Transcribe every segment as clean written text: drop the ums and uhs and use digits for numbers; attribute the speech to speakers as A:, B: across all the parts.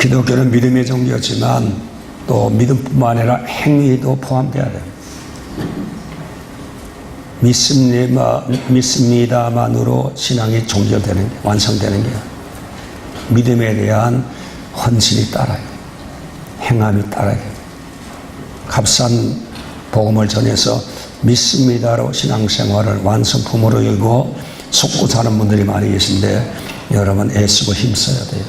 A: 기독교는 믿음의 종교였지만 또 믿음뿐만 아니라 행위도 포함되어야 돼요. 믿습니다만으로 신앙이 완성되는 게 믿음에 대한 헌신이 따라요. 행함이 따라요. 값싼 복음을 전해서 믿습니다로 신앙생활을 완성품으로 여기고 속고 사는 분들이 많이 계신데 여러분 애쓰고 힘써야 돼요.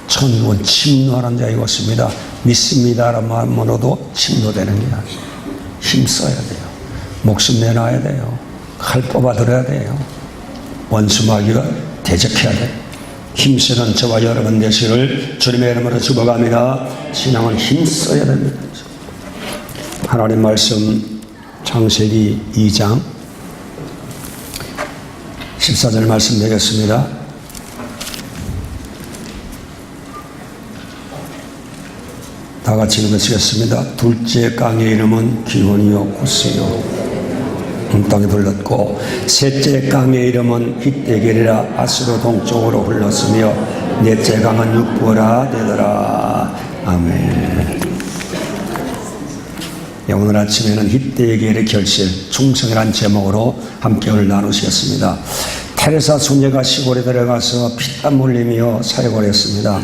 A: 천국은 침노하는 자에게 왔습니다. 믿습니다라는 말만으로도 침노되는 게 아니에요. 힘써야 돼요. 목숨 내놔야 돼요. 칼 뽑아들어야 돼요. 원수마귀가 대적해야 돼요. 힘쓰는 저와 여러분 되시를 주님의 이름으로 축복합니다. 신앙은 힘써야 됩니다. 하나님 말씀 창세기 2장 14절 말씀 되겠습니다. 다 같이 읽으시겠습니다. 둘째 깡의 이름은 기혼이요 구스요 땅에 불렀고 셋째 깡의 이름은 힛데겔이라 아스로 동쪽으로 흘렀으며 넷째 강은 육부라 되더라. 아멘. 오늘 아침에는 힛데겔의 결실 충성이라는 제목으로 함께 오늘 나누시겠습니다. 테레사 수녀가 시골에 들어가서 피땀 흘리며 사역을 했습니다.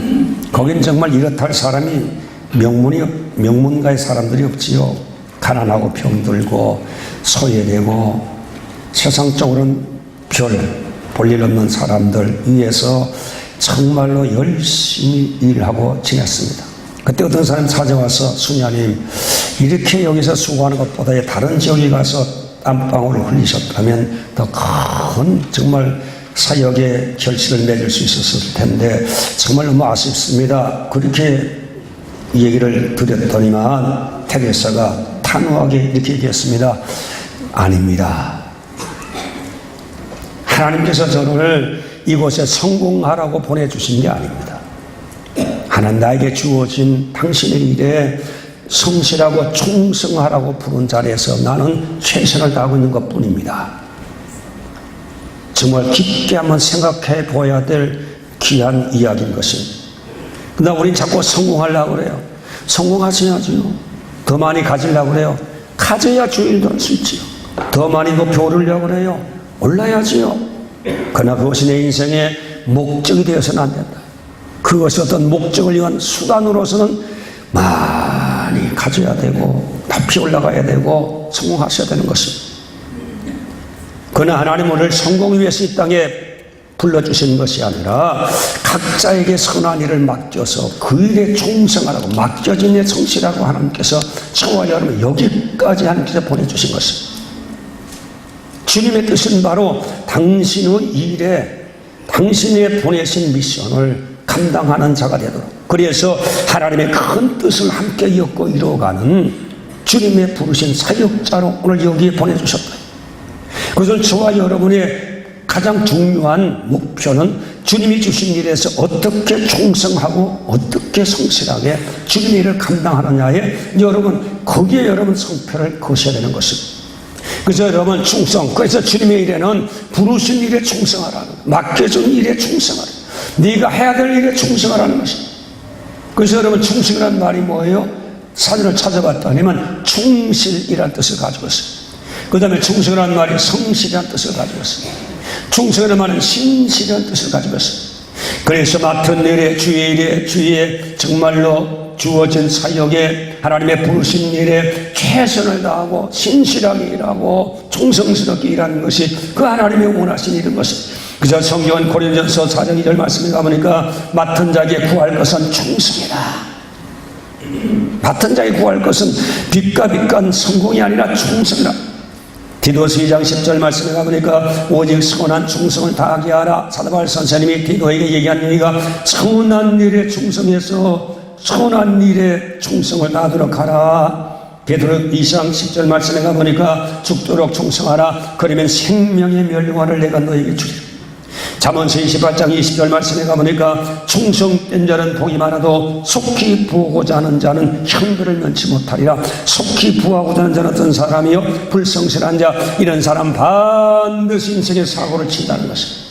A: 거긴 정말 이렇다 할 사람이 명문가의 사람들이 없지요. 가난하고 병들고 소외되고 세상적으로는 볼일 없는 사람들 위해서 정말로 열심히 일하고 지냈습니다. 그때 어떤 사람이 찾아와서 수녀님 이렇게 여기서 수고하는 것보다 다른 지역에 가서 땀방울을 흘리셨다면 더 큰 정말 사역의 결실을 맺을 수 있었을 텐데 정말 너무 아쉽습니다. 그렇게 얘기를 드렸더니만 테레사가 단호하게 이렇게 얘기했습니다. 아닙니다. 하나님께서 저를 이곳에 성공하라고 보내주신 게 아닙니다. 하나님 나에게 주어진 당신의 일에 성실하고 충성하라고 부른 자리에서 나는 최선을 다하고 있는 것 뿐입니다. 정말 깊게 한번 생각해 보아야 될 귀한 이야기인 것입니다. 그러나 우린 자꾸 성공하려고 그래요. 성공하셔야지요. 더 많이 가지려고 그래요. 가져야 주일도 할 수 있지요. 더 많이 높이 오르려고 그래요. 올라야지요. 그러나 그것이 내 인생의 목적이 되어서는 안 된다. 그것이 어떤 목적을 위한 수단으로서는 많이 가져야 되고 높이 올라가야 되고 성공하셔야 되는 것입니다. 그러나 하나님 오늘 성공을 위해서 이 땅에 불러주신 것이 아니라 각자에게 선한 일을 맡겨서 그 일에 충성하라고 맡겨진 일에 성실하고 하나님께서 저와 여러분 여기까지 하나님께서 보내주신 것입니다. 주님의 뜻은 바로 당신의 일에 당신의 보내신 미션을 감당하는 자가 되도록 그래서 하나님의 큰 뜻을 함께 엮고 이루어가는 주님의 부르신 사역자로 오늘 여기에 보내주셨다. 그래서 저와 여러분의 가장 중요한 목표는 주님이 주신 일에서 어떻게 충성하고 어떻게 성실하게 주님의 일을 감당하느냐에 여러분 거기에 여러분 성패를 거셔야 되는 것입니다. 그래서 여러분 충성 그래서 주님의 일에는 부르신 일에 충성하라는 맡겨준 일에 충성하라 네가 해야 될 일에 충성하라는 것입니다. 그래서 여러분 충성이라는 말이 뭐예요? 사전을 찾아봤더니만 충실이라는 뜻을 가지고 있습니다. 그 다음에 충성이라는 말이 성실이라는 뜻을 가지고 있습니다. 충성이라는 말은 신실이라는 뜻을 가지고 있습니다. 그래서 맡은 일에 주의 정말로 주어진 사역에 하나님의 부르신 일에 최선을 다하고 신실하게 일하고 충성스럽게 일하는 것이 그 하나님의 원하신 일인 것입니다. 그저 성경은 고린도전서 4장 2절 말씀에 가보니까 맡은 자에게 구할 것은 충성이다. 맡은 자에게 구할 것은 빛과 빛간 성공이 아니라 충성이다. 디도서 2장 10절 말씀에 가보니까 오직 선한 충성을 다하게 하라. 사도 바울 선생님이 디도에게 얘기한 얘기가 선한 일에 충성해서 선한 일에 충성을 다하도록 하라. 베드로 2장 10절 말씀에 가보니까 죽도록 충성하라. 그러면 생명의 멸류관을 내가 너에게 주리라. 잠언서 28장 20절 말씀에 가보니까 충성된 자는 복이 많아도 속히 부하고자 하는 자는 형들을 면치 못하리라. 속히 부하고자 하는 자는 어떤 사람이요? 불성실한 자. 이런 사람 반드시 인생의 사고를 친다는 것입니다.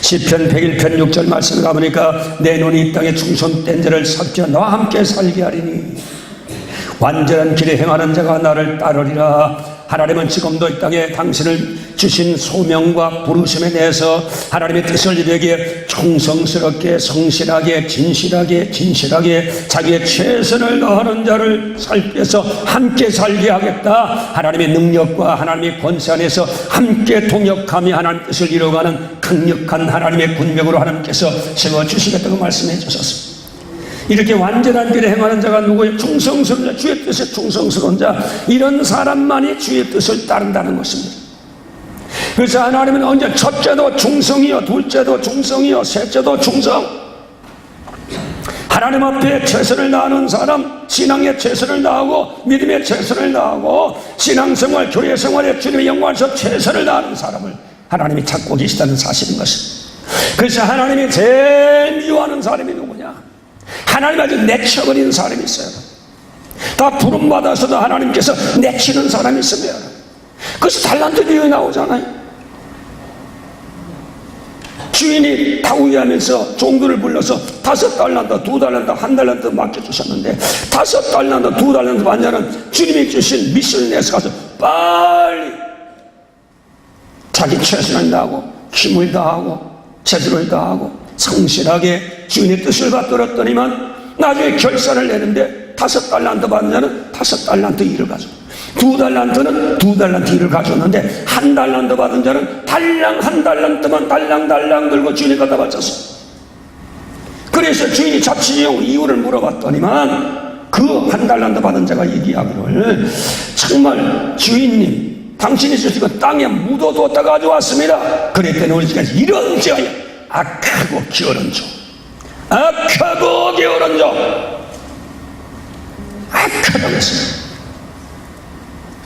A: 시편 101편 6절 말씀을 가보니까 내 눈이 이 땅에 충성된 자를 살펴 너와 함께 살게 하리니 완전한 길에 행하는 자가 나를 따르리라. 하나님은 지금도 이 땅에 당신을 주신 소명과 부르심에 대해서 하나님의 뜻을 이루기에 충성스럽게 성실하게 진실하게 자기의 최선을 다하는 자를 살펴서 함께 살게 하겠다. 하나님의 능력과 하나님의 권세 안에서 함께 동역하며 하나님 뜻을 이루어가는 강력한 하나님의 군병으로 하나님께서 세워주시겠다고 말씀해 주셨습니다. 이렇게 완전한 길에 행하는 자가 누구예요? 충성스러운 자, 주의 뜻에 충성스러운 자, 이런 사람만이 주의 뜻을 따른다는 것입니다. 그래서 하나님은 언제 첫째도 충성이요, 둘째도 충성이요, 셋째도 충성. 하나님 앞에 최선을 다하는 사람, 신앙에 최선을 다하고 믿음에 최선을 다하고 신앙생활, 교회생활에 주님의 영광에서 최선을 다하는 사람을 하나님이 찾고 계시다는 사실인 것입니다. 그래서 하나님이 제일 미워하는 사람이 누구냐? 하나님 아주 내쳐버리는 사람이 있어요. 다 부름받아서도 하나님께서 내치는 사람이 있으면 그래서 달란트 비유에 나오잖아요. 주인이 다우이하면서 종들을 불러서 5달란트, 2달란트, 1달란트 맡겨주셨는데 5달란트, 2달란트 받냐는 주님이 주신 미션을 내서 가서 빨리 자기 최선을 다하고 힘을 다하고 재주를 다하고 성실하게 주인의 뜻을 받들었더니만 나중에 결산을 내는데 5달란트 받는 자는 5달란트 일을 가져, 2달란트는 2달란트 일을 가져오는데 1달란트 받은 자는 달랑 1달란트만 달랑 들고 주인이 갖다 바쳤어. 그래서 주인이 자치용 이유를 물어봤더니만 그 1달란트 받은 자가 얘기하기를 정말 주인님 당신이 주시고 땅에 묻어뒀다 가져왔습니다. 그랬더니 우리 집에 이런 죄야. 악하고 게으른 종, 악하고 게으른 종, 악하다고 했습니다.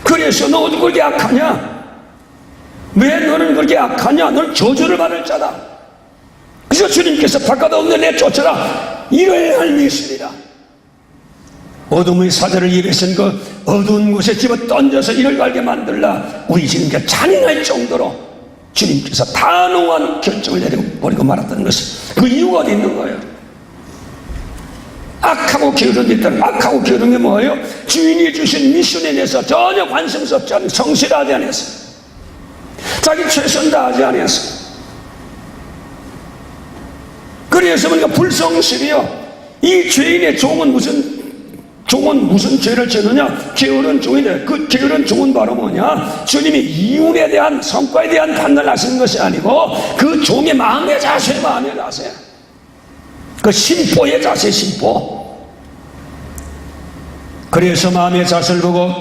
A: 그래서 너 어디 그렇게 악하냐? 왜 너는 그렇게 악하냐? 너는 저주를 받을 자다. 그래서 주님께서 바깥 없는 내 쫓아라. 이를 할 미술이라. 어둠의 사자를 입에선 그 어두운 곳에 집어 던져서 이를 갈게 만들라. 우리 지금 잔인할 정도로 주님께서 단호한 결정을 내려버리고 말았다는 것이 그 이유가 어디 있는 거예요? 악하고 게으른 게 있다는, 악하고 게으른 게 뭐예요? 주인이 주신 미션에 대해서 전혀 관심스럽지 않은, 성실하지 않았어요. 자기 최선 다하지 않았어요. 그래서 우리가 불성실이요. 이 죄인의 종은 무슨 죄를 지느냐? 게으른 종인데 그 게으른 종은 바로 뭐냐? 주님이 이윤에 대한 성과에 대한 판단을 하시는 것이 아니고 그 종의 마음의 자세, 그 심보의 자세, 심보. 그래서 마음의 자세를 보고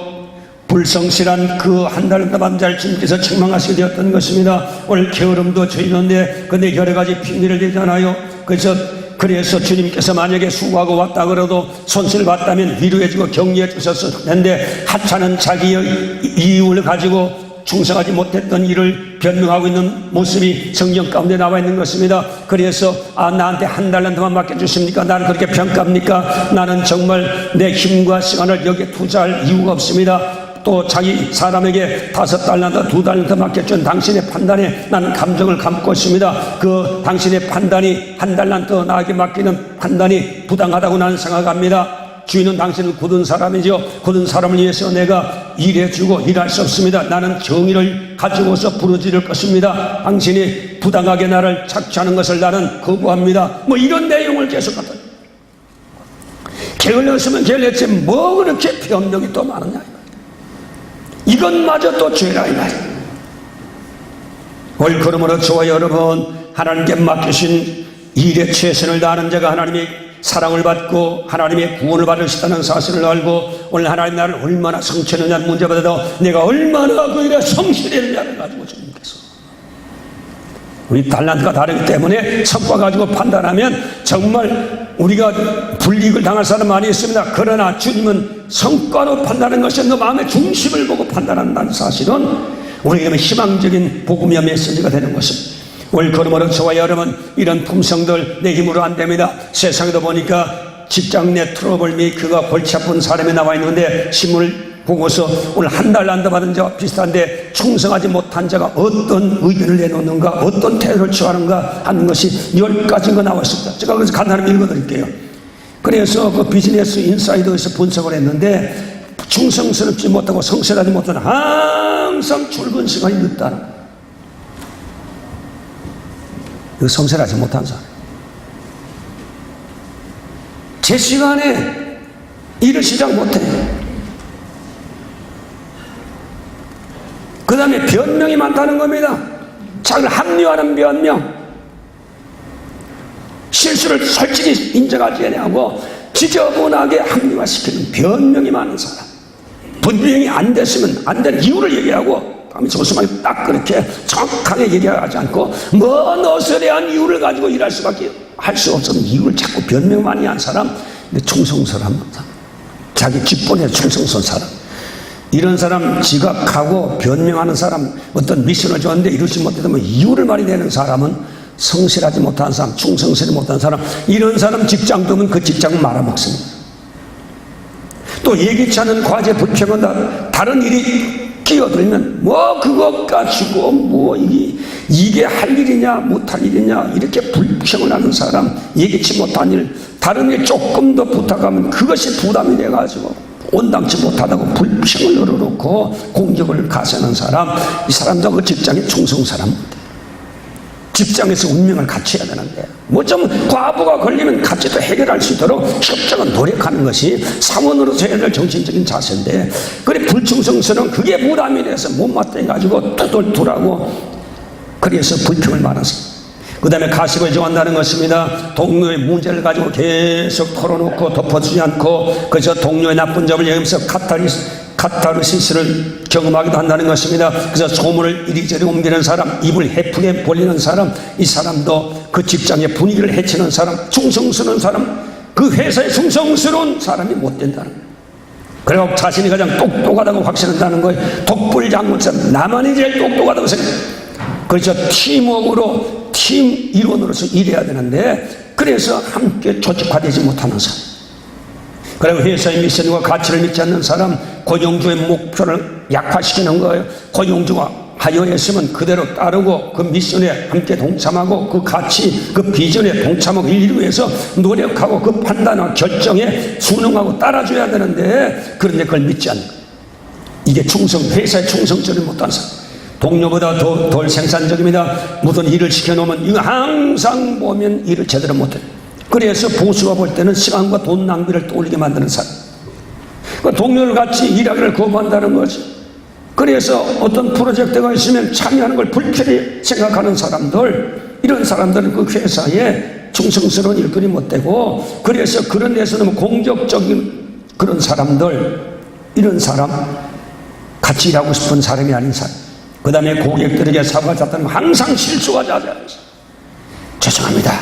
A: 불성실한 그 1달란트 받은 자를 주님께서 책망하시게 되었던 것입니다. 오늘 게으름도 죄인인데 근데 여러 가지 핑계를 대잖아요. 그래서 주님께서 만약에 수고하고 왔다 그래도 손실 봤다면 위로해주고 격려해 주셨을 텐데 하찮은 자기의 이유를 가지고 충성하지 못했던 일을 변명하고 있는 모습이 성경 가운데 나와 있는 것입니다. 그래서 나한테 1달란트만 맡겨주십니까? 나는 그렇게 평가합니까? 나는 정말 내 힘과 시간을 여기에 투자할 이유가 없습니다. 또 자기 사람에게 5달란트, 2달란트 맡겨준 당신의 판단에 나는 감정을 갖고 있습니다. 그 당신의 판단이 1달란트 나에게 맡기는 판단이 부당하다고 나는 생각합니다. 주인은 당신은 굳은 사람이죠. 굳은 사람을 위해서 내가 일해주고 일할 수 없습니다. 나는 정의를 가지고서 부르짖을 것입니다. 당신이 부당하게 나를 착취하는 것을 나는 거부합니다. 뭐 이런 내용을 계속하다. 게을렀으면 게을렀지 뭐 그렇게 변명이 또 많으냐. 이것마저 또 죄라 이 말이에요. 그러므로 저와 여러분 하나님께 맡기신 일에 최선을 다하는 자가 하나님의 사랑을 받고 하나님의 구원을 받을 수 있다는 사실을 알고 오늘 하나님 나를 얼마나 성취했느냐는 문제보다도 내가 얼마나 그 일에 성실했느냐를 가지고 주님께서 우리 달란트가 다르기 때문에 성과 가지고 판단하면 정말 우리가 불이익을 당할 사람 많이 있습니다. 그러나 주님은 성과로 판단하는 것이 너 마음의 중심을 보고 판단한다는 사실은 우리에게 희망적인 복음의 메시지가 되는 것입니다. 그러므로 저와 여러분 이런 품성들 내 힘으로 안 됩니다. 세상에도 보니까 직장 내 트러블 메이커가 골치 아픈 사람이 나와 있는데 신문을 보고서 오늘 한 달 난다 받은 자와 비슷한데 충성하지 못한 자가 어떤 의견을 내놓는가, 어떤 태도를 취하는가 하는 것이 10가지가 나와 있습니다. 제가 그래서 간단히 읽어드릴게요. 그래서 그 비즈니스 인사이더에서 분석을 했는데 충성스럽지 못하고 성실하지 못하는 항상 출근 시간이 늦다는 거예요. 이거 성실하지 못한 사람. 제 시간에 일을 시작 못해요. 그 다음에 변명이 많다는 겁니다. 자기를 합리화하는 변명. 실수를 솔직히 인정하지 않고 지저분하게 합리화시키는 변명이 많은 사람. 분명히 안 됐으면 안 된 이유를 얘기하고 다음에 조심하게 딱 그렇게 정확하게 얘기하지 않고 먼 어설한 이유를 가지고 일할 수밖에 할 수 없었던 이유를 자꾸 변명 많이 한 사람. 근데 충성스러운 사람. 자기 직분에 충성스러운 사람. 이런 사람 지각하고 변명하는 사람, 어떤 미션을 줬는데 이루지 못했다면 이유를 많이 내는 사람은 성실하지 못한 사람, 충성스럽지 못한 사람, 이런 사람 직장 두면 그 직장은 말아먹습니다. 또 예기치 않은 과제 불평은 다른 일이 끼어들면 뭐 그것 가지고 뭐 이게 할 일이냐 못할 일이냐 이렇게 불평을 하는 사람, 예기치 못한 일, 다른 일 조금 더 부탁하면 그것이 부담이 돼가지고 온당치 못하다고 불평을 늘어놓고 공격을 가세하는 사람, 이 사람도 그 직장에 충성 사람. 직장에서 운명을 같이 해야 되는데 뭐 좀 과부가 걸리면 같이 또 해결할 수 있도록 협정은 노력하는 것이 사원으로서 해야 될 정신적인 자세인데, 그래 불충성스러운 그게 부담이 돼서 못마땅해가지고 투덜투덜하고 그래서 불평을 많았어요. 그 다음에 가십을 좋아한다는 것입니다. 동료의 문제를 가지고 계속 털어놓고 덮어주지 않고 그래서 동료의 나쁜 점을 여기면서 카타르시스를 경험하기도 한다는 것입니다. 그래서 소문을 이리저리 옮기는 사람, 입을 해프게 벌리는 사람, 이 사람도 그 직장의 분위기를 해치는 사람, 충성스러운 사람, 그 회사에 충성스러운 사람이 못 된다는 거예요. 그리고 자신이 가장 똑똑하다고 확신한다는 거예요. 독불장군처럼 나만이 제일 똑똑하다고 생각해요. 그래서 팀워크로 팀 일원으로서 일해야 되는데 그래서 함께 조직화되지 못하는 사람, 그리고 회사의 미션과 가치를 믿지 않는 사람, 고용주의 목표를 약화시키는 거예요. 고용주가 하여했으면 그대로 따르고 그 미션에 함께 동참하고 그 가치, 그 비전에 동참하고 이를 위해서 노력하고 그 판단과 결정에 순응하고 따라줘야 되는데 그런데 그걸 믿지 않는 거예요. 이게 회사의 충성처럼 못한 사람. 동료보다 덜 생산적입니다. 무슨 일을 시켜놓으면 이거 항상 보면 일을 제대로 못해요. 그래서 보수가 볼 때는 시간과 돈 낭비를 떠올리게 만드는 사람. 동료를 같이 일하기를 거부한다는 거죠. 그래서 어떤 프로젝트가 있으면 참여하는 걸 불쾌히 생각하는 사람들, 이런 사람들은 그 회사에 충성스러운 일꾼이 못 되고, 그래서 그런 데서는 공격적인 그런 사람들, 이런 사람, 같이 일하고 싶은 사람이 아닌 사람. 그 다음에 고객들에게 사고가 잦다는 항상 실수가 잦아요. 죄송합니다.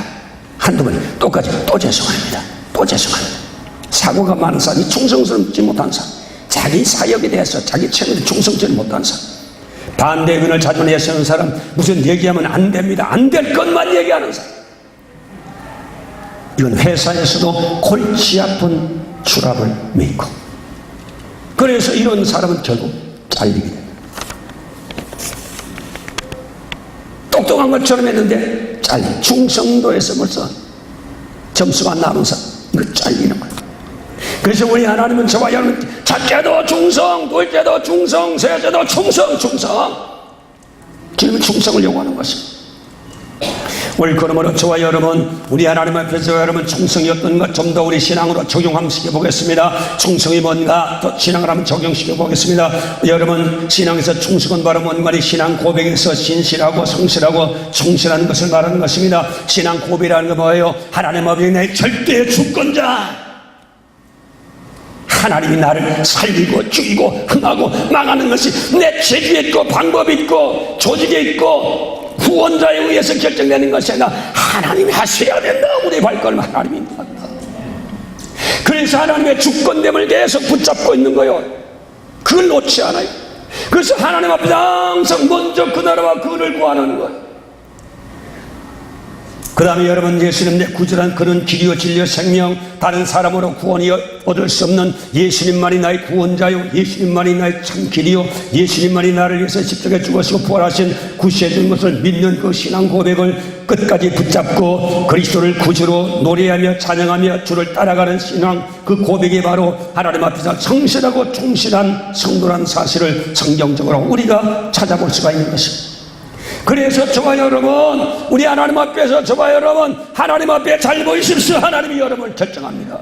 A: 한두 번 똑같이 또 죄송합니다. 또 죄송합니다. 사고가 많은 사람이 충성스럽지 못한 사람, 자기 사역에 대해서 자기 책임에 충성스럽지 못한 사람, 반대 의견을 자주 내세우는 사람, 무슨 얘기하면 안 됩니다. 안 될 것만 얘기하는 사람. 이건 회사에서도 골치 아픈 추락을 메이고, 그래서 이런 사람은 결국 잘리게 됩니다. 똑똑한 것처럼 했는데 충성도에서 벌써 점수가 안 나오는 사람, 이거 잘리는 거예요. 그래서 우리 하나님은 저와 여러분 첫째도 충성, 둘째도 충성, 셋째도 충성. 지금 충성을 요구하는 것입니다. 우리 그러므로 저와 여러분, 우리 하나님 앞에서 여러분 충성이 어떤 것 좀 더 우리 신앙으로 적용시켜 보겠습니다. 충성이 뭔가 또 신앙을 한번 적용시켜 보겠습니다. 여러분, 신앙에서 충성은 바로 뭔가 신앙 고백에서 신실하고 성실하고 충실하는 것을 말하는 것입니다. 신앙 고백이라는 건 뭐예요? 하나님 앞에 내 절대 주권자, 하나님이 나를 살리고 죽이고 흥하고 망하는 것이 내 재주에 있고 방법이 있고 조직에 있고 후원자에 의해서 결정되는 것이 아니라 하나님이 하셔야 된다. 우리 발걸음 하나님이. 그래서 하나님의 주권됨을 계속 붙잡고 있는 거예요. 그걸 놓지 않아요. 그래서 하나님 앞에 항상 먼저 그 나라와 그를 구하는 거예요. 그 다음에 여러분, 예수님 내 구절한 그런 길이요 진리요 생명, 다른 사람으로 구원이 얻을 수 없는 예수님만이 나의 구원자요, 예수님만이 나의 참 길이요, 예수님만이 나를 위해서 십자가에 죽으시고 부활하신 구세주인 것을 믿는 그 신앙 고백을 끝까지 붙잡고 그리스도를 구주로 노래하며 찬양하며 주를 따라가는 신앙, 그 고백이 바로 하나님 앞에서 성실하고 충실한 성도란 사실을 성경적으로 우리가 찾아볼 수가 있는 것입니다. 그래서 저와 여러분, 우리 하나님 앞에서 저와 여러분, 하나님 앞에 잘 보이십시오. 하나님이 여러분을 결정합니다.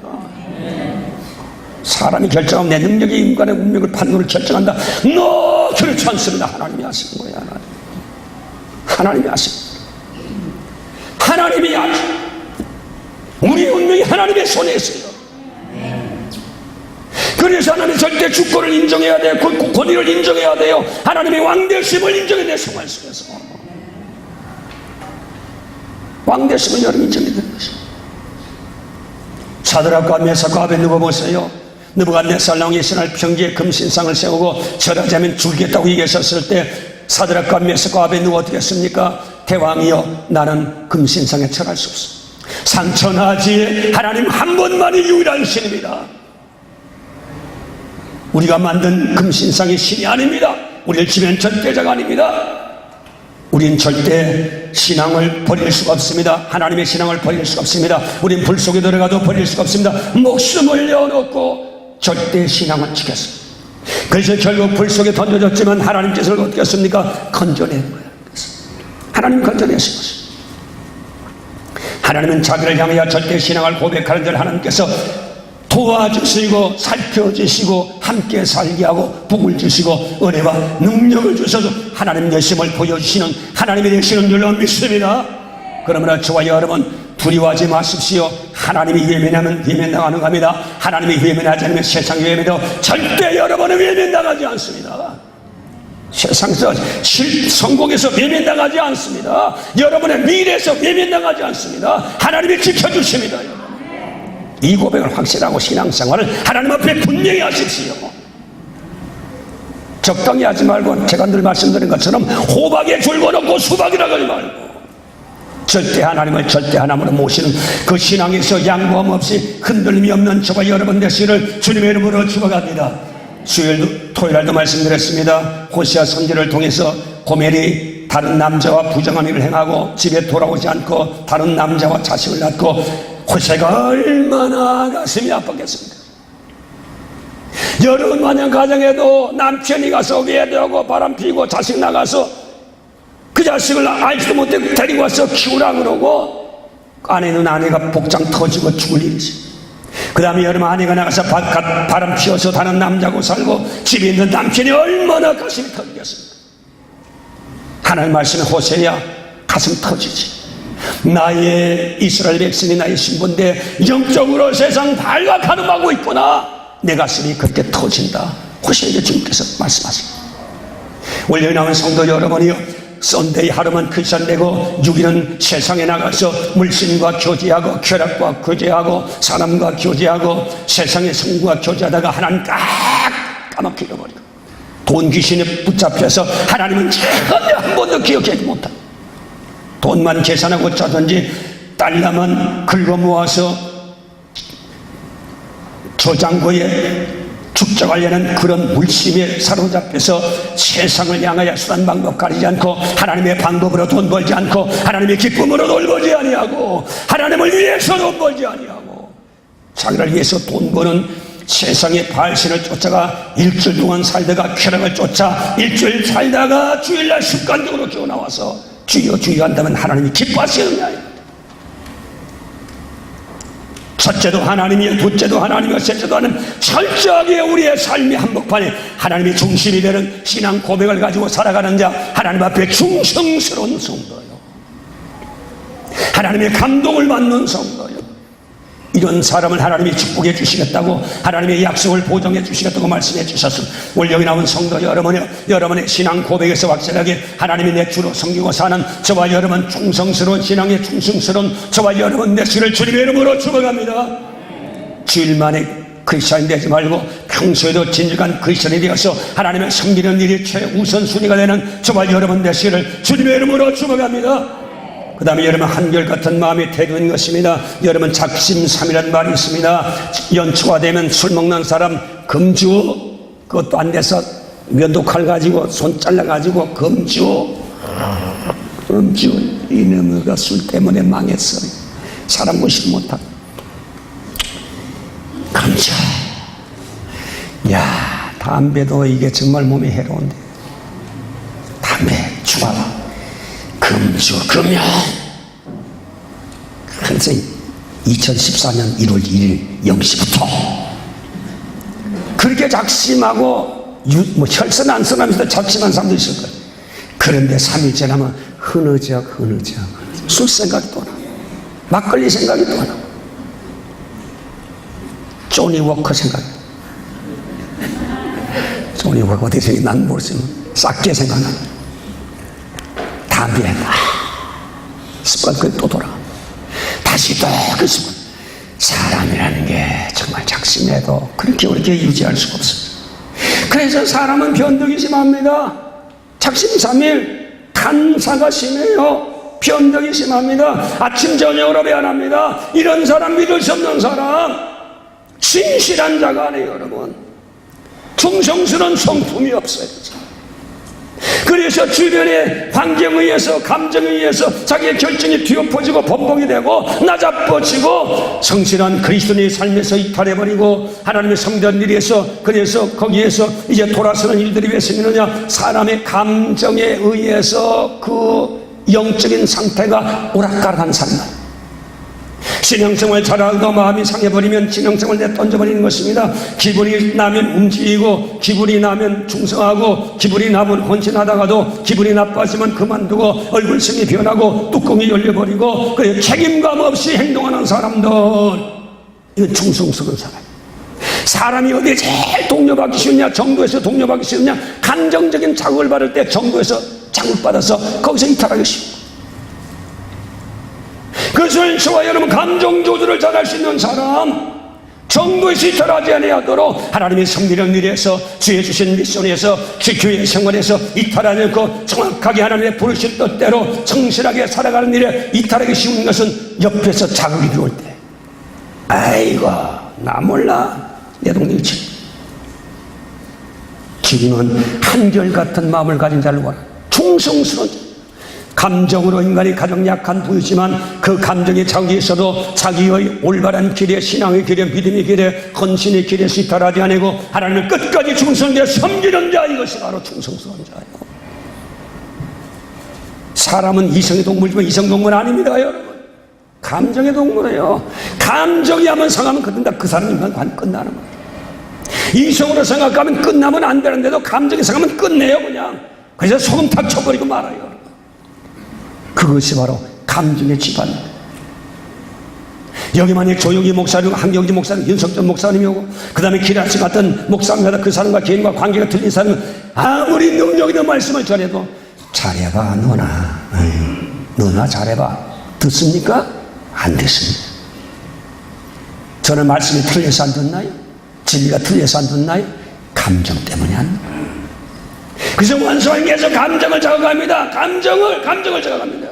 A: 사람이 결정하면 내 능력이 인간의 운명을 판도를 결정한다. 그렇지 않습니다. 하나님이 하시는 거예요. 하나님이 하시는 거예요. 하나님이 하시는 거예요. 우리 운명이 하나님의 손에 있어요. 그래서 하나님이 절대 주권을 인정해야 돼요. 권위를 인정해야 돼요. 하나님의 왕되심을 인정해야 돼요. 생활 속에서 왕되심을 여러분 인정해야 되는 것입니다. 사드락과 메삭과 아벳느고 보세요. 느부갓네살 왕이 신할 평지에 금신상을 세우고 절하자면 죽겠다고 얘기했었을 때 사드락과 메삭과 아벳느고 어떻게 했습니까? 대왕이여, 나는 금신상에 절할 수 없어. 상처나지 하나님 한 분만이 유일한 신입니다. 우리가 만든 금신상이 신이 아닙니다. 우리를 지배한 절대자가 아닙니다. 우린 절대 신앙을 버릴 수가 없습니다. 하나님의 신앙을 버릴 수가 없습니다. 우린 불 속에 들어가도 버릴 수가 없습니다. 목숨을 내어놓고 절대 신앙을 지켰습니다. 그래서 결국 불 속에 던져졌지만 하나님 뜻을 어떻게 했습니까? 건져낸 거예요. 하나님 건져내신 것입니다. 하나님은 자기를 향하여 절대 신앙을 고백하는 자를 하나님께서 도와주시고 살펴주시고 함께 살게 하고 복을 주시고 은혜와 능력을 주셔서 하나님 되심을 보여주시는 하나님이 되시는 줄로 믿습니다. 그러므로 저와 여러분 두려워하지 마십시오. 하나님이 외면하면 외면당하는 겁니다. 하나님이 외면하지 않으면 세상이 외면해도 절대 여러분은 외면당하지 않습니다. 세상에서 성공에서 외면당하지 않습니다. 여러분의 미래에서 외면당하지 않습니다. 하나님이 지켜주십니다. 이 고백을 확실하고 신앙생활을 하나님 앞에 분명히 하십시오. 적당히 하지 말고 제가 늘 말씀드린 것처럼 호박에 줄고 놓고 수박이라고 하지 말고 절대 하나님을 절대 하나님으로 모시는 그 신앙에서 양보함 없이 흔들림이 없는 저와 여러분 되시기를 주님의 이름으로 축원합니다. 수요일 토요일날도 말씀드렸습니다. 호세아 선지를 통해서 고멜이 다른 남자와 부정한 일을 행하고 집에 돌아오지 않고 다른 남자와 자식을 낳고 호세가 얼마나 가슴이 아팠겠습니까? 여러분 만약 가정에도 남편이 가서 외도하고 바람 피고 자식 나가서 그 자식을 알지도 못해 데리고 와서 키우라 그러고 아내는 아내가 복장 터지고 죽을 일이지. 그 다음에 여러분 아내가 나가서 바람 피워서 다른 남자고 살고 집에 있는 남편이 얼마나 가슴이 터지겠습니까? 하나님 말씀에 호세야 가슴 터지지. 나의 이스라엘 백성이 나의 신부인데 영적으로 세상 발각하고 있구나. 내 가슴이 그때 터진다. 호세아에게 주님께서 말씀하십니다. 원래 나온 성도 여러분이요, 썬데이 하루만 크리스천 되고 6일은 세상에 나가서 물신과 교제하고 쾌락과 교제하고 사람과 교제하고 세상의 성과 교제하다가 하나님 까맣게 잃어버리고 돈 귀신에 붙잡혀서 하나님은 전혀 한 번도 기억하지 못하고 돈만 계산하고 짜든지 달러만 긁어 모아서 저장고에 축적하려는 그런 물심에 사로잡혀서 세상을 향하여 수단 방법 가리지 않고 하나님의 방법으로 돈 벌지 않고 하나님의 기쁨으로 돈 벌지 아니하고 하나님을 위해서 돈 벌지 아니하고 자기를 위해서 돈 버는 세상의 발신을 쫓아가 일주일 동안 살다가 쾌락을 쫓아 일주일 살다가 주일날 습관적으로 기어나와서 주여 주여 한다면 하나님이 기뻐하시느냐. 첫째도 하나님이요, 둘째도 하나님이요, 셋째도 하나님. 철저하게 우리의 삶의 한복판에 하나님이 중심이 되는 신앙 고백을 가지고 살아가는 자, 하나님 앞에 충성스러운 성도요, 하나님의 감동을 받는 성도요, 이런 사람을 하나님이 축복해 주시겠다고 하나님의 약속을 보정해 주시겠다고 말씀해 주셨습니다. 오늘 여기 나온 성도 여러분의 신앙 고백에서 확실하게 하나님이 내 주로 섬기고 사는 저와 여러분 충성스러운 신앙에 충성스러운 저와 여러분 되시기를 주님의 이름으로 축원합니다. 주일만에 크리스천이 되지 말고 평소에도 진정한 크리스천이 되어서 하나님을 섬기는 일이 최우선순위가 되는 저와 여러분 되시기를 주님의 이름으로 축원합니다. 그 다음에 여러분 한결같은 마음이 태도인 것입니다. 여러분 작심삼일이라는 말이 있습니다. 연초가 되면 술 먹는 사람 금주, 그것도 안 돼서 면도칼 가지고 손 잘라가지고 금주 이놈의 술 때문에 망했어요. 사람 무시 못하고 금주. 야, 담배도 이게 정말 몸에 해로운데, 담배, 주말, 금주, 금연. 그래서 2014년 1월 1일 0시부터 그렇게 작심하고 혈선 안 써가면서 작심한 사람도 있을 거예요. 그런데 3일 지나면 흐느적 술 생각이 또 나, 막걸리 생각이 또 나, 조니 워커 생각이, 조니 워커 어디서 난 모르지만 싹게 생각나. 담배 습관이 또 돌아. 다시 또 그 습관. 사람이라는 게 정말 작심해도 그렇게 유지할 수가 없습니다. 그래서 사람은 변덕이 심합니다. 작심삼일, 간사가 심해요. 변덕이 심합니다. 아침 저녁으로 변합니다. 이런 사람 믿을 수 없는 사람, 신실한 자가 아니에요. 여러분, 충성스러운 성품이 없어요. 그래서 주변의 환경에 의해서, 감정에 의해서 자기의 결정이 뒤엎어지고 번복이 되고 나자빠지고 성실한 그리스도인의 삶에서 이탈해버리고 하나님의 성전 일에서, 그래서 거기에서 이제 돌아서는 일들이 왜 생기느냐? 사람의 감정에 의해서 그 영적인 상태가 오락가락한 삶. 신앙생활 잘하고 마음이 상해버리면 신앙생활 내던져버리는 것입니다. 기분이 나면 움직이고, 기분이 나면 충성하고, 기분이 나면 헌신하다가도 기분이 나빠지면 그만두고 얼굴색이 변하고 뚜껑이 열려버리고, 그래 책임감 없이 행동하는 사람들, 이건 충성스러운 사람. 사람이 어디에 제일 동료받기 싫냐? 정도에서 동료받기 싫냐? 감정적인 자극을 받을 때 정도에서 자극받아서 거기서 이탈하기 싫어. 그래서 저와 여러분 감정 조절을 잘할 수 있는 사람, 정도에서 이탈하지 아니하도록 하나님의 성리를 일에서, 주의 주신 미션에서, 교회 생활에서 이탈하지 않고 정확하게 하나님의 부르신 뜻대로 성실하게 살아가는 일에 이탈하기 쉬운 것은 옆에서 자극이 들어올 때, 아이고 나 몰라, 내 동네 일치. 기름은 한결같은 마음을 가진 자를 원하, 충성스러운 자. 감정으로 인간이 가장 약한 부이지만 그 감정의 자극이 있어도 자기의 올바른 길에, 신앙의 길에, 믿음의 길에, 헌신의 길에 이탈하지 아니고 하나님을 끝까지 충성되어 섬기는 자, 이것이 바로 충성스러운 자예요. 사람은 이성의 동물이지만 이성 동물은 아닙니다, 여러분. 감정의 동물이에요. 감정이 한번 상하면 그 사람이 끝나는 거예요. 이성으로 생각하면 끝나면 안 되는데도 감정이 상하면 끝내요, 그냥. 그래서 소금 탁 쳐버리고 말아요. 그것이 바로 감정의 집안입니다. 여기 만약 조용히 목사님, 한경지 목사님, 윤석전 목사님이 오고, 그 다음에 기라씨 같은 목사님마다 그 사람과 개인과 관계가 틀린 사람은 아무리 능력 있는 말씀을 전해도 잘해봐 너나, 너나 잘해봐, 듣습니까? 안 듣습니다. 저는 말씀이 틀려서 안 듣나요? 진리가 틀려서 안 듣나요? 감정 때문에 안 듣나요? 그래서 원수님께서 감정을 자극합니다. 감정을 자극합니다.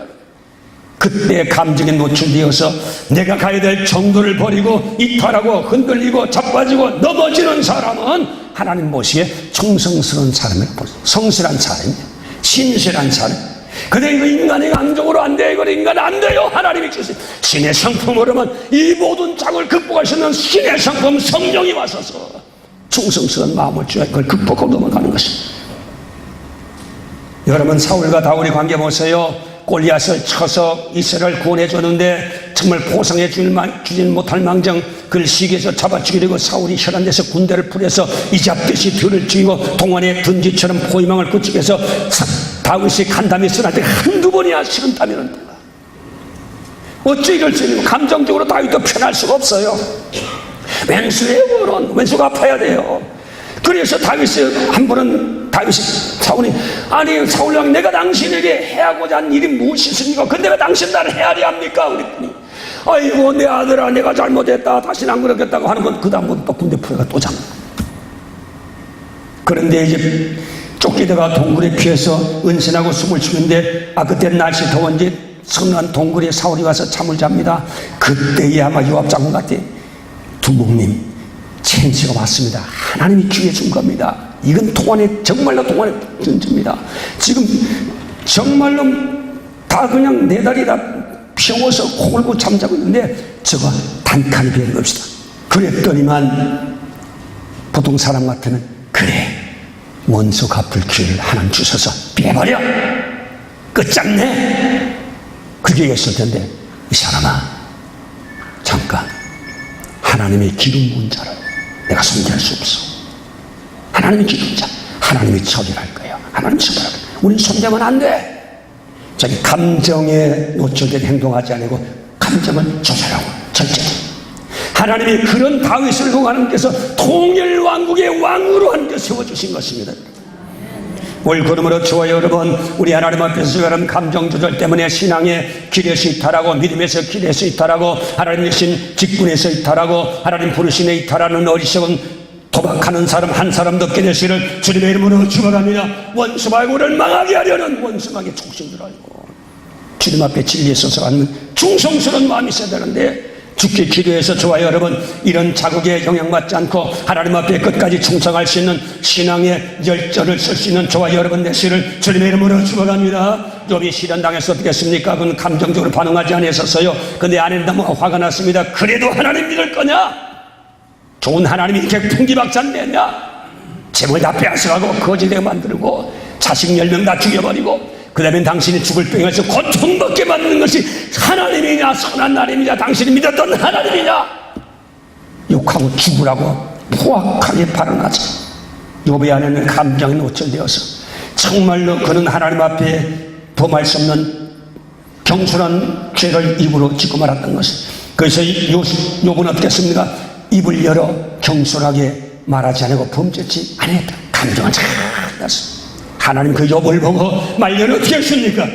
A: 그때 감정에 노출되어서 내가 가야 될 정도를 버리고 이탈하고 흔들리고 자빠지고 넘어지는 사람은 하나님 보시기에 충성스러운 사람을 보세요. 성실한 사람이에요. 신실한 사람. 근데 이거 인간의 감정으로 안 돼. 이거 인간 안 돼요. 하나님이 주신 신의 성품으로만 이 모든 작을 극복할 수 있는 신의 성품, 성령이 와서서 충성스러운 마음을 주어 그걸 극복하고 넘어가는 것입니다. 여러분, 사울과 다윗의 관계 보세요. 골리앗을 쳐서 이스라엘을 구원해 줬는데 정말 보상해 주진 못할 망정 그를 시기에서 잡아 죽이려고 사울이 혈한 데서 군대를 풀어서 이잡듯이 뒤를 죽이고 동안의 든지처럼 포위망을 구축해서 다윗이 간담이 쓰날 때 한두 번이야 식은땀이 나는 거야. 어찌 이럴 수 있는, 감정적으로 다윗도 편할 수가 없어요. 왼수예요. 그런 왼수가 아파야 돼요. 그래서 다윗이 한 번은 사울이, 아니 사울왕, 내가 당신에게 해하고자 한 일이 무엇이 있습니까? 근데 왜 당신 나를 헤아려 합니까? 그랬더니 아이고 내 아들아, 내가 잘못했다, 다시는 안 그러겠다고 하는 건 그 다음부터 또 군대 풀어가 또 잡는. 그런데 이제 쫓기다가 동굴에 피해서 은신하고 숨을 쉬는데 그때 날씨 더운지 선한 동굴에 사울이 와서 잠을 잡니다. 그때에 아마 요압 장군 같아. 두목님, 천지가 왔습니다. 하나님이 기회 준 겁니다. 이건 정말로 동안의 존재입니다. 지금 정말로 다 그냥 내 다리 다 펴워서 골고 잠자고 있는데 저거 단칸이 비는 겁시다. 그랬더니만 보통 사람 같으면 그래, 원수 갚을 기회를 하나님 주셔서 빼버려, 끝장내, 그게 있을 텐데 이 사람아, 잠깐, 하나님의 기름 부은 자를 내가 손대할 수 없어. 하나님의 기름자, 하나님이 처리할 거예요. 하나님 처리할 거예요. 우린 손대면 안 돼. 자기 감정에 노출된 행동하지 않고 감정을 조절하고 절제해. 하나님이 그런 다윗을 보고 하나님께서 통일왕국의 왕으로 하나님께 세워주신 것입니다. 올 그러므로 저와 여러분, 우리 하나님 앞에서 여러분 감정 조절 때문에 신앙의 길에서 이탈하고 믿음에서 길에서 이탈하고 하나님 계신 직분에서 이탈하고 하나님 부르심에 이탈하는 어리석은 도박하는 사람 한 사람도 없게 되시를 주님의 이름으로 축원합니다. 원수 말고 우리를 망하게 하려는 원수망의 촉신 줄 알고 주님 앞에 진리에 서서 갖는 충성스러운 마음이 있어야 되는데, 주께 기도해서 저와 여러분 이런 자극에 영향받지 않고 하나님 앞에 끝까지 충성할 수 있는 신앙의 열정을 쓸 수 있는 저와 여러분 되시를 주님의 이름으로 축원합니다. 욥이 시련당해서 어떻겠습니까? 그건 감정적으로 반응하지 않았었어요. 근데 아내는 너무 화가 났습니다. 그래도 하나님 믿을 거냐? 좋은 하나님이 이렇게 풍기박산 냈냐? 재물 다 빼앗아가고 거짓되게 만들고 자식 10명 다 죽여버리고 그 다음에 당신이 죽을 병에서 고통받게 만드는 것이 하나님이냐, 선한 하나님이냐, 당신이 믿었던 하나님이냐? 욕하고 죽으라고 포악하게 발언하죠. 욥의 아내는 감정이 노출되어서 정말로 그는 하나님 앞에 범할 수 없는 경솔한 죄를 입으로 짓고 말았던 것을. 그래서 욥은 어떻겠습니까? 입을 열어 경솔하게 말하지 않고 범죄치 않았다. 감정은 잘 났습니다. 하나님 그 욥을 보고 말년은 어떻게 했습니까?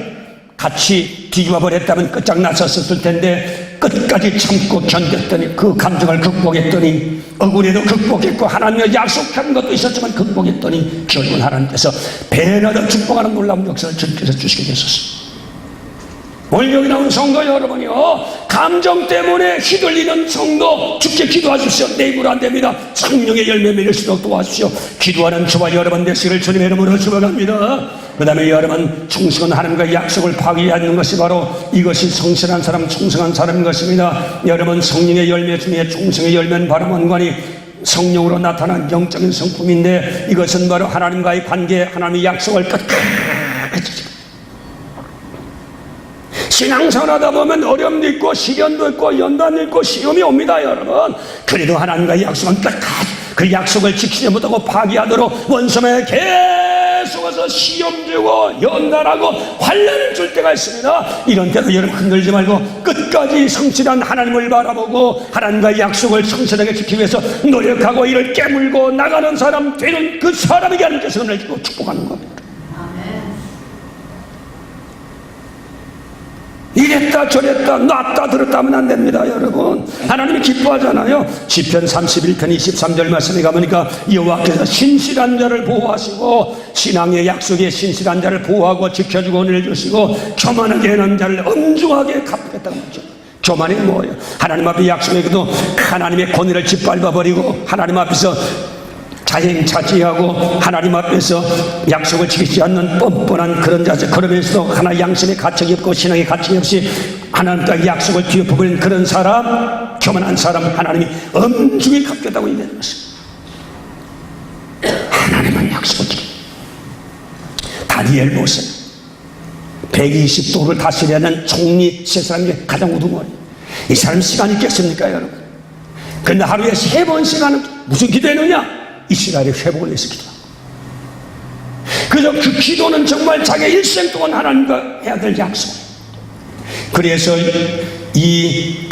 A: 같이 뒤집어 버렸다면 끝장났었을 텐데 끝까지 참고 견뎠더니 그 감정을 극복했더니 억울해도 극복했고 하나님의 약속한 것도 있었지만 극복했더니 결국은 하나님께서 배나 더 축복하는 놀라운 역사를 주님께서 주시게 되셨습니다. 오늘 여기 나온 성도 여러분이요, 감정 때문에 휘둘리는 성도 주께 기도하십시오. 내 입으로 안 됩니다. 성령의 열매 맺을 수 있도록 도와주십시오. 기도하는 저와 여러분 되시기를 주님의 이름으로 축원합니다. 그 다음에 여러분, 충성은 하나님과 약속을 파기하는 것이 바로 이것이 성실한 사람, 충성한 사람인 것입니다. 여러분, 성령의 열매 중에 충성의 열매는 바로 원관이 성령으로 나타난 영적인 성품인데, 이것은 바로 하나님과의 관계, 하나님의 약속을 끝까지 신앙생활하다 보면 어려움도 있고 시련도 있고 연단도 있고 시험이 옵니다. 여러분, 그래도 하나님과의 약속은 끝까지 그 약속을 지키지 못하고 파기하도록 원수에 계속해서 시험 주고 연단하고 환난을 줄 때가 있습니다. 이런 때도 여러분 흔들지 말고 끝까지 성실한 하나님을 바라보고 하나님과의 약속을 성실하게 지키기 위해서 노력하고 이를 깨물고 나가는 사람 되는 그 사람에게 하나님께서 은혜를 주고 축복하는 겁니다. 이랬다 저랬다 놨다 들었다 하면 안 됩니다. 여러분, 하나님이 기뻐하잖아요. 시편 31편 23절 말씀에 가보니까 여호와께서 신실한 자를 보호하시고 신앙의 약속에 신실한 자를 보호하고 지켜주고 은혜를 주시고 교만하게 하는 자를 엄중하게 갚겠다고 하죠. 교만이 뭐예요? 하나님 앞에 약속에도 하나님의 권위를 짓밟아버리고 하나님 앞에서 자행자지하고 하나님 앞에서 약속을 지키지 않는 뻔뻔한 그런 자세, 그러면서도 하나의 양심의 가책이 없고 신앙의 가책이 없이 하나님과 약속을 뒤엎어버리는 그런 사람, 교만한 사람 하나님이 엄중히 갚겠다고 얘기하는 것입니다. 하나님은 약속을 지킵니다. 다니엘 보세요. 120도를 다스리는 총리 세 사람 중에 가장 우두머리. 이 사람 시간이 있겠습니까, 여러분? 그런데 하루에 3번씩 하는 무슨 기도했느냐? 이스라엘의 회복을 위해서 기도하고, 그래서 그 기도는 정말 자기 일생 동안 하나님과 해야 될 약속이에요. 그래서 이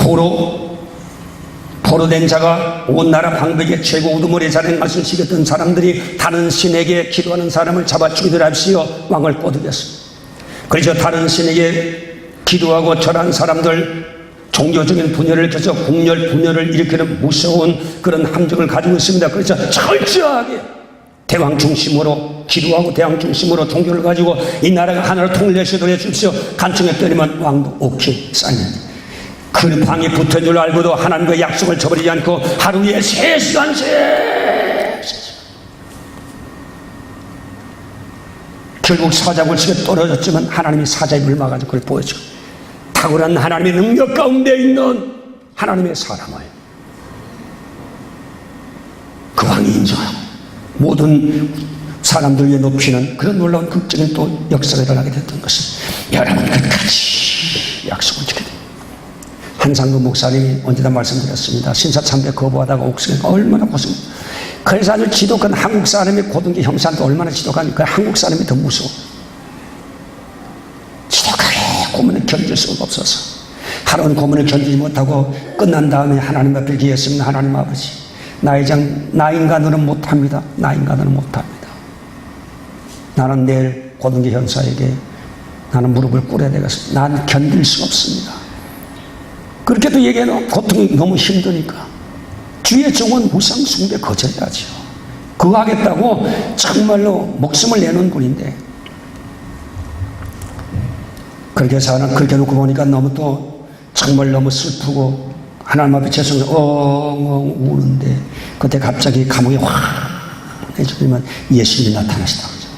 A: 포로된 자가 온 나라 방백의 최고 우두머리 자리에 말씀 시켰던 사람들이 다른 신에게 기도하는 사람을 잡아 죽이더라 합시오. 왕을 꼬드겼습니다. 그래서 다른 신에게 기도하고 절한 사람들 종교적인 분열을 켜서 국열 분열을 일으키는 무서운 그런 함정을 가지고 있습니다. 그래서 철저하게 대왕 중심으로 기도하고 대왕 중심으로 종교를 가지고 이 나라가 하나로 통일되시도록 해주십시오. 간청했더니만 왕도 오케이 사인. 그 방에 붙은 줄 알고도 하나님과 약속을 저버리지 않고 하루에 3시간씩 결국 사자굴 속에 떨어졌지만 하나님이 사자의 입을 막아서 그걸 보여주고 탁월한 하나님의 능력 가운데 있는 하나님의 사람을 그 왕이 인정하고 모든 사람들 위해 높이는 그런 놀라운 극적인 또 역사가 일어나게 됐던 것은 여러분 끝까지 약속을 지켜야 돼요. 한상근 목사님이 언제나 말씀드렸습니다. 신사참배 거부하다가 옥수니까 얼마나 고생했어요. 그래서 아주 지독한 한국 사람이 고등기 형사한테 얼마나 지독하니까 한국 사람이 더 무서워. 지독하게 고문을 견딜 수가 없어서 하루는 고문을 견디지 못하고 끝난 다음에 하나님 앞에 기했습니다. 하나님 아버지, 나 인간으로는 못합니다. 나 인간으로는 못합니다. 나는 내일 고등기 형사에게 나는 무릎을 꿇어야 되겠습니다. 난 견딜 수가 없습니다. 그렇게 또 얘기해도 고통이 너무 힘드니까 주의 종은 우상 숭배 거절해야죠. 그거 하겠다고 정말로 목숨을 내놓은 분인데 그렇게 해서 그렇게 놓고 보니까 너무 또 정말 너무 슬프고 하나님 앞에 죄송해서 엉엉 우는데 그때 갑자기 감옥에 확 해주더니만 예수님이 나타나시다 그러죠.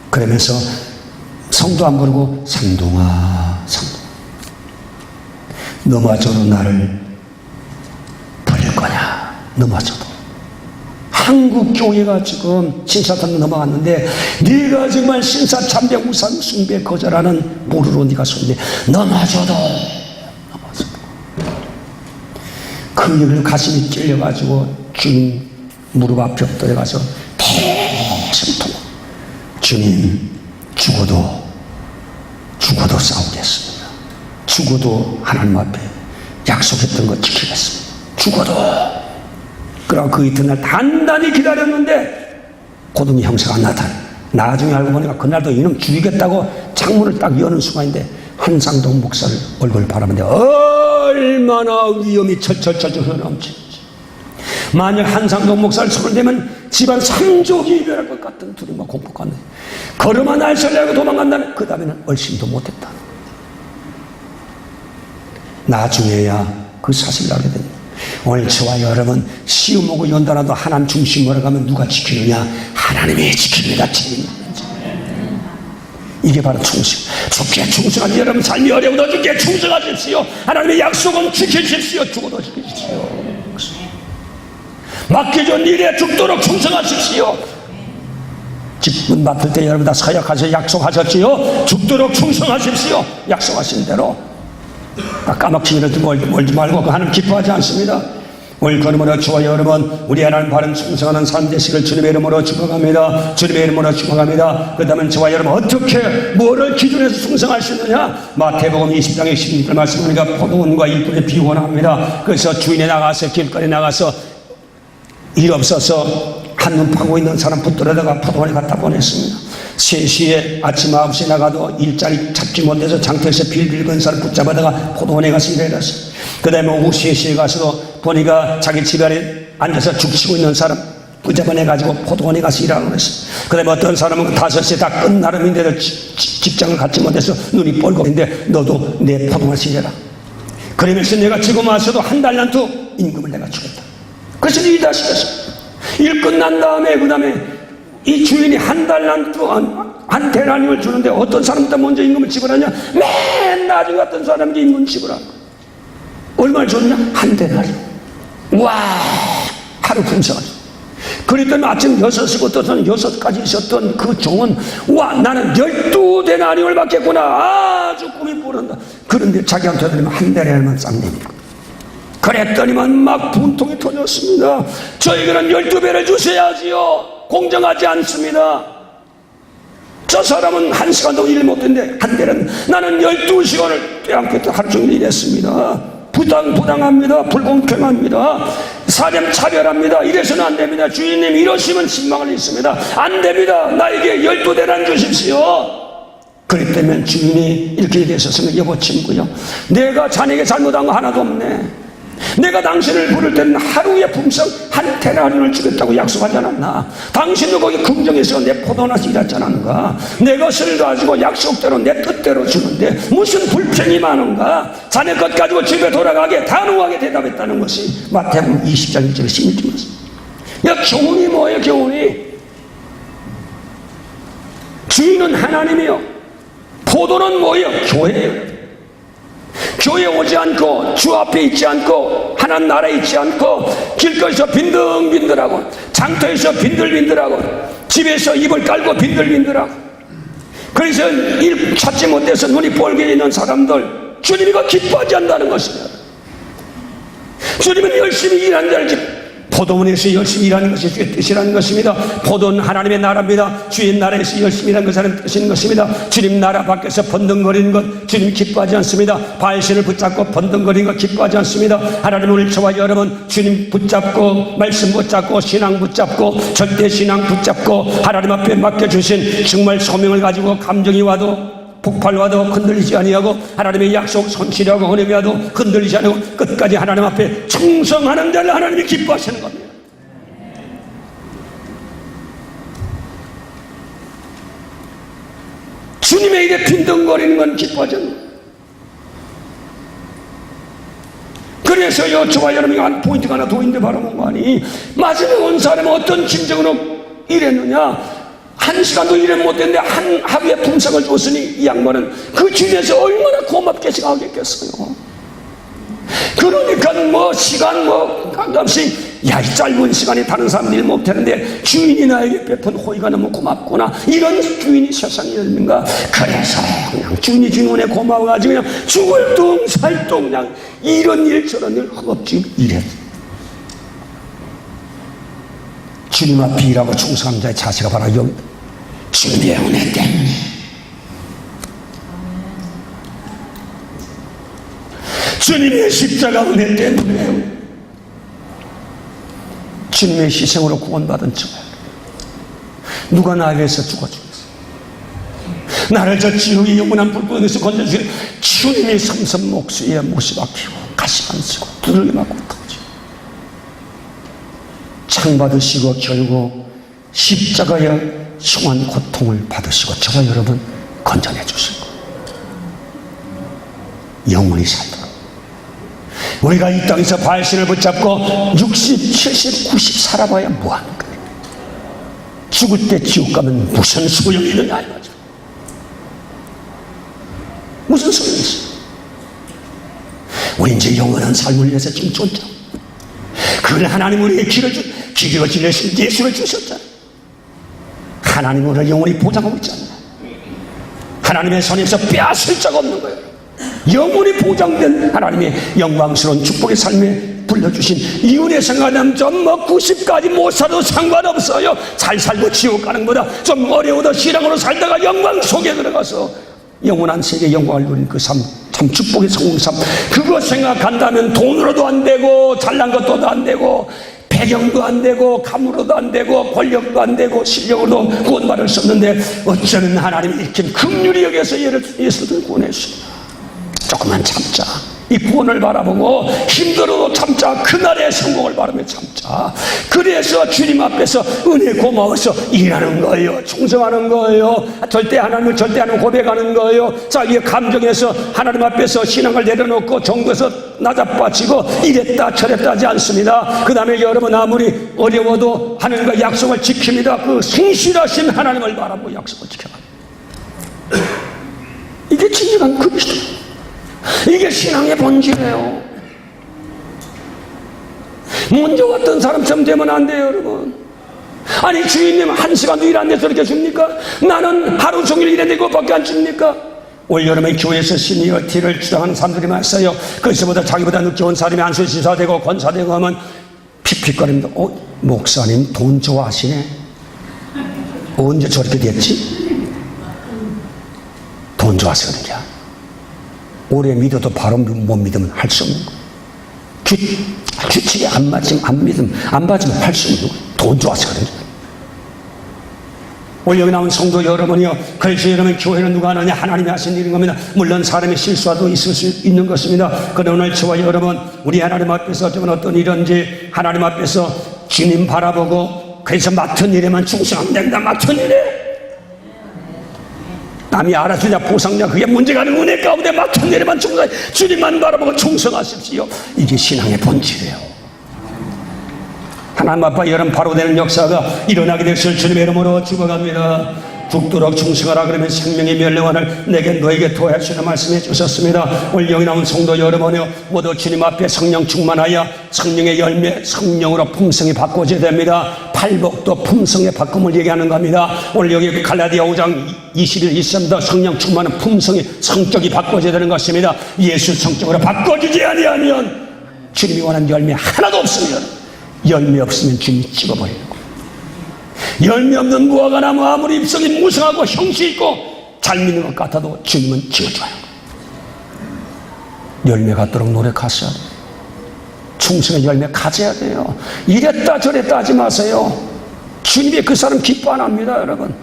A: 그러면서 성도 안 부르고 상동아 상동아 너마저도 나를 버릴 거냐. 너마저도 한국 교회가 지금 신사탄으로 넘어갔는데 네가 정말 신사참배 우상 숭배 거절하는 모르로 네가 손대 너마저도 그 얘기를 가슴이 찔려가지고 주님 무릎 앞에 엎드려가서 대심통 주님 죽어도 싸우겠습니다. 죽어도 하나님 앞에 약속했던 거 지키겠습니다. 죽어도. 그러고 그 이튿날 단단히 기다렸는데 고등이 형사가 나타나. 나중에 알고 보니까 그날도 이놈 죽이겠다고 창문을 딱 여는 순간인데 한상동 목사를 얼굴 바라보는데 얼마나 위험이 철철철철 흘러넘치는지. 만약 한상동 목사를 손을 대면 집안 3족이 이별할 것 같은 두려움과 공포가 왔네. 걸음아 날 살려고 도망간다는 그 다음에는 얼씬도 못했다. 나중에야 그 사실을 알게 됩니다. 오늘 저와 여러분 시험 오고 연달아도 하나님 중심으로 가면 누가 지키느냐? 하나님이 지킵니다. 이게 바로 충성. 죽게 충성하지. 여러분 삶이 어려워도 죽게 충성하십시오. 하나님의 약속은 지키십시오. 죽어도 지키십시오. 맡겨준 일에 죽도록 충성하십시오. 직분 맡을 때 여러분 다 사역하셔서 약속하셨지요? 죽도록 충성하십시오. 약속하신 대로. 까막지기를 두고 멀지 말고 그 하나님 기뻐하지 않습니다. 오늘 그러므로 저와 여러분 우리 하나님 바른 충성하는 삶 되시길 주님의 이름으로 축복합니다. 주님의 이름으로 축복합니다. 그 다음에 저와 여러분 어떻게 뭐를 기준해서 충성할 수 있느냐? 마태복음 20장의 16절 말씀하니까 포도원과 일꾼의 비원합니다. 그래서 주인에 나가서 길거리에 나가서 일 없어서 한눈 파고 있는 사람 붙들어다가 포도원에 갖다 보냈습니다. 3시에 아침 9시에 나가도 일자리 찾지 못해서 장터에서 빌빌 건 사람 붙잡아다가 포도원에 가서 일해놨어요. 그 다음에 오후 3시에 가서도 보니까 자기 집 안에 앉아서 죽치고 있는 사람 붙잡아내가지고 포도원에 가서 일하고 그랬어요. 그 다음에 어떤 사람은 5시에 다 끝나름인데도 직장을 갖지 못해서 눈이 뻘겋고 있는데 너도 내 포도원에서 일해라. 그러면서 내가 지금 와서도 한 달란트 임금을 내가 주겠다. 그래서 일다 시켰어요. 일 끝난 다음에 그 다음에 이 주인이 한 달란트 한 데나리온을 주는데 어떤 사람부터 먼저 임금을 지불하냐? 맨 나중에 어떤 사람이 임금 지불하고 얼마를 줬냐? 한 데나리온. 와 하루 분석하죠. 그랬더니 아침 6시부터 6까지 있었던 그 종은 와 나는 12데나리온을 받겠구나. 아주 꿈이 부른다. 그런데 자기한테 들으면 한 데나리온만 싹 내밀고 그랬더니만 막 분통이 터졌습니다. 저에게는 12배를 주셔야지요. 공정하지 않습니다. 저 사람은 1시간도 일 못했는데 한 대는 나는 12시간을 떼안겠다 하루 종일 일했습니다. 부당합니다. 불공평합니다. 사람 차별합니다. 이래서는 안 됩니다. 주인님 이러시면 신망을 잊습니다. 안 됩니다. 나에게 12대란 주십시오. 그랬다면 주인이 이렇게 얘기했었으면 여보 친구요, 내가 자네에게 잘못한 거 하나도 없네. 내가 당신을 부를 때는 하루의 품삯 한 데나리온을 주겠다고 약속하지 않았나? 당신도 거기 궁정에서 내 포도나스 일하지 않았는가? 내 것을 가지고 약속대로 내 뜻대로 주는데 무슨 불평이 많은가? 자네 것 가지고 집에 돌아가게 단호하게 대답했다는 것이 마태복음 20장 1절에 16절 말씀. 야, 교훈이 뭐예요? 교훈이 주인은 하나님이요, 포도는 뭐예요? 교회예요. 교회 오지 않고 주 앞에 있지 않고 하나님 나라에 있지 않고 길거리에서 빈둥빈둥하고 장터에서 빈들빈들하고 집에서 이불 깔고 빈들빈들하고 그래서 일 찾지 못해서 눈이 뻘게 있는 사람들, 주님이 그 기뻐하지 않는다는 것입니다. 주님은 열심히 일하는 자를 포도원에서 열심히 일하는 것이 주의 뜻이라는 것입니다. 포도는 하나님의 나라입니다. 주의 나라에서 열심히 일하는 것이 하나님의 뜻인 것입니다. 주님 나라 밖에서 번등거리는 것 주님 기뻐하지 않습니다. 바알신을 붙잡고 번등거리는 것 기뻐하지 않습니다. 하나님 오늘 저와 여러분 주님 붙잡고 말씀 붙잡고 신앙 붙잡고 절대 신앙 붙잡고 하나님 앞에 맡겨주신 정말 소명을 가지고 감정이 와도 폭발 와도 흔들리지 아니하고 하나님의 약속 성실하고 은혜미 와도 흔들리지 아니하고 끝까지 하나님 앞에 충성하는 자를 하나님이 기뻐하시는 겁니다. 주님의 일에 빈둥거리는 건 기뻐하지 않는 거예요. 그래서요, 저와 여러분이 한 포인트가 하나 더 있는데 바로 뭔가 하니 마지막에 온 사람은 어떤 심정으로 일했느냐? 한 시간도 일을 못했는데 한 하루에 품삯을 줬으니 이 양반은 그 주인에서 얼마나 고맙게 생각하겠어요. 그러니까 뭐 시간 뭐 가끔씩 야, 이 짧은 시간에 다른 사람들이 일 못하는데 주인이 나에게 베푼 호의가 너무 고맙구나, 이런 주인이 세상에 있는가? 그래서 그냥 주인이 주는 은혜 고마워가지고 그냥 죽을 둥 살 둥 그냥 이런 일 저런 일 허겁지겁 일했어. 주님 앞에 일하고 충성한 자의 자세가 바로 여기 주님의 은혜 때문에. 주님의 십자가 은혜 때문에 주님의 희생으로 구원받은 저가 누가 나에 위해서 죽어주겠어? 나를 저 지옥의 영원한 불꽃에서 건져주신 주님의 삼선 목수에 못이 박히고 가시 안 쓰고 두들겨 맞고 터지고 창 받으시고 결국 십자가의 흉한 고통을 받으시고 저와 여러분 건져내 주신 것, 영원히 살도록 우리가 이 땅에서 바알신을 붙잡고 60, 70, 90 살아봐야 뭐하는 거예요? 죽을 때 지옥 가면 무슨 소용이 있느냐 이거죠. 무슨 소용이 있어요? 우리 이제 영원한 삶을 위해서 지금 쫓자. 그걸 하나님 우리에게 길을 지내신 예수를 주셨잖아요. 하나님 우리를 영원히 보장하고 있잖아요. 하나님의 손에서 빼앗을 자가 없는 거예요. 영원히 보장된 하나님의 영광스러운 축복의 삶에 불러주신 이 은혜 생각하면 좀 90까지 못 살아도 상관없어요. 잘 살고 지옥 가는 것보다 좀 어려워도 신앙으로 살다가 영광 속에 들어가서 영원한 세계 영광을 누리는 그 삶, 참 축복의 성공 삶, 그거 생각한다면 돈으로도 안 되고 잘난 것도 안 되고 배경도 안 되고 감으로도 안 되고 권력도 안 되고 실력으로도 구원받을 수 없는데 어쩌면 하나님이 이렇게 긍휼히 여겨서 예수를 구원했습니다. 조금만 참자. 이 구원을 바라보고 힘들어도 참자. 그날의 성공을 바라며 참자. 그래서 주님 앞에서 은혜 고마워서 일하는 거예요. 충성하는 거예요. 절대 하나님을 절대하는 고백하는 거예요. 자기의 감정에서 하나님 앞에서 신앙을 내려놓고 정도에서 낮아빠지고 이랬다 저랬다 하지 않습니다. 그 다음에 여러분 아무리 어려워도 하나님과 약속을 지킵니다. 그 성실하신 하나님을 바라보고 약속을 지켜가요. 이게 진정한 그리스도. 이게 신앙의 본질이에요. 먼저 왔던 사람처럼 되면 안 돼요, 여러분. 아니, 주인님 1시간도 일 안 해서 저렇게 줍니까? 나는 하루 종일 일했는데 그것밖에 안 줍니까? 올여름에 교회에서 시니어티를 주장하는 사람들이 많았어요. 그것보다 자기보다 늦게 온 사람이 안수시사되고 권사되고 하면 픽픽거립니다. 목사님 돈 좋아하시네. 언제 저렇게 됐지? 돈 좋아서 그런 게 오래 믿어도 바로 못 믿으면 할 수 없는 거예요. 규칙에 안 맞으면 안 믿으면 안 맞으면 할 수 없는 거예요. 돈 좋아서 그런 거예요. 오늘 여기 나온 성도 여러분이요, 그래서 여러분 교회는 누가 하느냐? 하나님이 하신 일인 겁니다. 물론 사람이 실수도 있을 수 있는 것입니다. 그러나 오늘 저와 여러분, 우리 하나님 앞에서 좀 어떤 일인지 하나님 앞에서 주님 바라보고, 그래서 맡은 일에만 충성하면 된다. 맡은 일에 남이 알아주냐 보상냐 그게 문제가 아니고 은혜 가운데 맡은 일에만 충성해 주님만 바라보고 충성하십시오. 이게 신앙의 본질이에요. 하나님 아빠 여러분 바로 되는 역사가 일어나게 되실 주님의 이름으로 축복합니다. 죽도록 충성하라 그러면 생명의 멸령관을 내게 너에게 도와주시는 말씀해 주셨습니다. 오늘 여기 나온 성도 여러분이요, 모두 주님 앞에 성령 충만하여 성령의 열매, 성령으로 품성이 바꿔져야 됩니다. 팔복도 품성의 바꿈을 얘기하는 겁니다. 오늘 여기 갈라디아 5장 21, 23도 성령 충만한 품성이 성격이 바꿔져야 되는 것입니다. 예수 성격으로 바꿔주지 아니하면 주님이 원하는 열매 하나도 없으면, 열매 없으면 주님이 찍어버리는 거예요. 열매 없는 무화과 나무 아무리 잎속이 무성하고 형씨 있고 잘 믿는 것 같아도 주님은 지어줘요. 열매 갖도록 노력하셔야 돼요. 충성의 열매 가져야 돼요. 이랬다 저랬다 하지 마세요. 주님이 그 사람 기뻐 안 합니다, 여러분.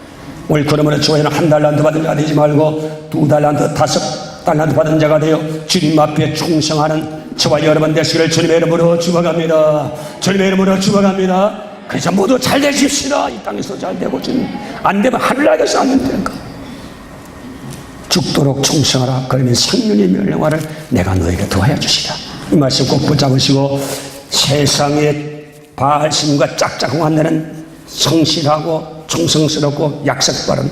A: 오늘 그러므로 교회는 1달란트 받은 자가 되지 말고 2달란트, 5달란트 받은 자가 되어 주님 앞에 충성하는 저와 여러분 되시기를 주님의 이름으로 축복합니다. 주님의 이름으로 축복합니다. 그래서 모두 잘 되십시다. 이 땅에서 잘 되고 주님 안 되면 하늘나라에서 안 된다니까. 죽도록 충성하라. 그러면 생명의 멸령화를 내가 너에게 더하여 주시라. 이 말씀 꼭 붙잡으시고 세상의 바알심과 짝짝꿍한 데는 성실하고 충성스럽고 약속바른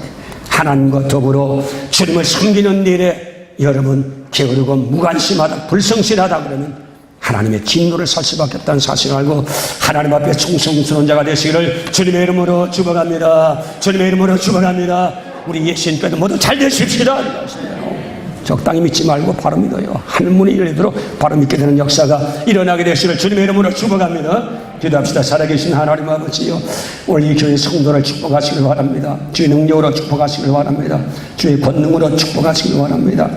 A: 하나님과 더불어 주님을 섬기는 일에 여러분 게으르고 무관심하다 불성실하다 그러면 하나님의 진노를 살 수밖에 없다는 사실을 알고 하나님 앞에 충성스러운 자가 되시기를 주님의 이름으로 축복합니다. 주님의 이름으로 축복합니다. 우리 예수님께도 모두 잘 되십시다. 적당히 믿지 말고 바로 믿어요. 하늘문이 열리도록 바로 믿게 되는 역사가 일어나게 되시기를 주님의 이름으로 축복합니다. 기도합시다. 살아계신 하나님 아버지요, 오늘 이 교회 성도를 축복하시길 바랍니다. 주의 능력으로 축복하시길 바랍니다. 주의 권능으로 축복하시길 바랍니다.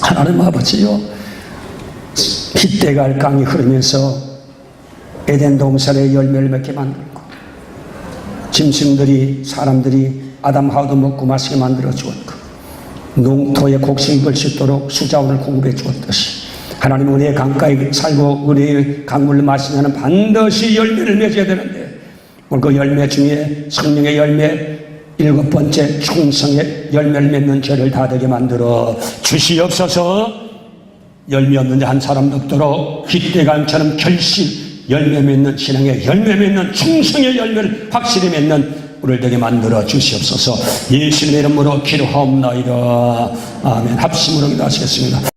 A: 하나님 아버지요, 핏대갈 강이 흐르면서 에덴 동산의 열매를 맺게 만들고 짐승들이 사람들이 아담 하와도 먹고 마시게 만들어 주었고 농토에 곡식이 볼 수 있도록 수자원을 공급해 주었듯이 하나님 은혜의 강가에 살고 은혜의 강물을 마시면 반드시 열매를 맺어야 되는데 오늘 그 열매 중에 성령의 열매 7번째 충성의 열매를 맺는 죄를 다 되게 만들어 주시옵소서. 열매 없는 자 한 사람도 없도록 깃대감처럼 결실 열매 맺는 신앙의 열매 맺는 충성의 열매를 확실히 맺는 우리를 되게 만들어 주시옵소서. 예수님의 이름으로 기도하옵나이다. 아멘. 합심으로 기도하시겠습니다.